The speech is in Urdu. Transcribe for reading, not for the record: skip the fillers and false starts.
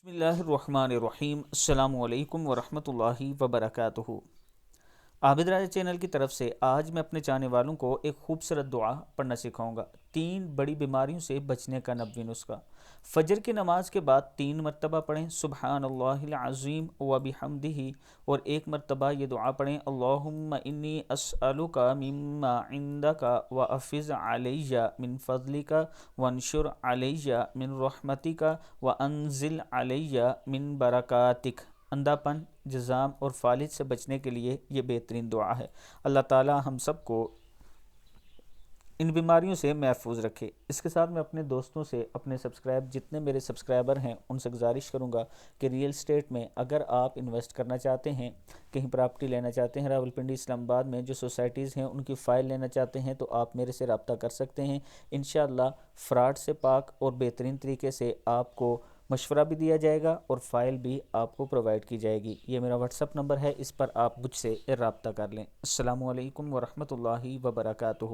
بسم اللہ الرحمن الرحیم السلام علیکم ورحمۃ اللہ وبرکاتہ۔ عابد راجہ چینل کی طرف سے آج میں اپنے چاہنے والوں کو ایک خوبصورت دعا پڑھنا سکھاؤں گا۔ 3 بڑی بیماریوں سے بچنے کا نبوی نسخہ۔ فجر کی نماز کے بعد 3 مرتبہ پڑھیں سبحان اللہ العظیم و بحمدہ، اور 1 مرتبہ یہ دعا پڑھیں اللہم انی اسألک مما عندک وافض علی من فضلک وانشر علی من رحمتک وانزل علی من برکاتک۔ اندھا پن، جذام اور فالج سے بچنے کے لیے یہ بہترین دعا ہے۔ اللہ تعالی ہم سب کو ان بیماریوں سے محفوظ رکھے۔ اس کے ساتھ میں اپنے دوستوں سے، اپنے جتنے میرے سبسکرائبر ہیں ان سے گزارش کروں گا کہ ریئل اسٹیٹ میں اگر آپ انویسٹ کرنا چاہتے ہیں، کہیں پراپرٹی لینا چاہتے ہیں راولپنڈی اسلام آباد میں جو سوسائٹیز ہیں ان کی فائل لینا چاہتے ہیں تو آپ میرے سے رابطہ کر سکتے ہیں۔ انشاءاللہ فراڈ سے پاک اور بہترین طریقے سے آپ کو مشورہ بھی دیا جائے گا اور فائل بھی آپ کو پرووائڈ کی جائے گی۔ یہ میرا واٹس اپ نمبر ہے، اس پر آپ مجھ سے رابطہ کر لیں۔ السلام علیکم ورحمۃ اللہ وبرکاتہ۔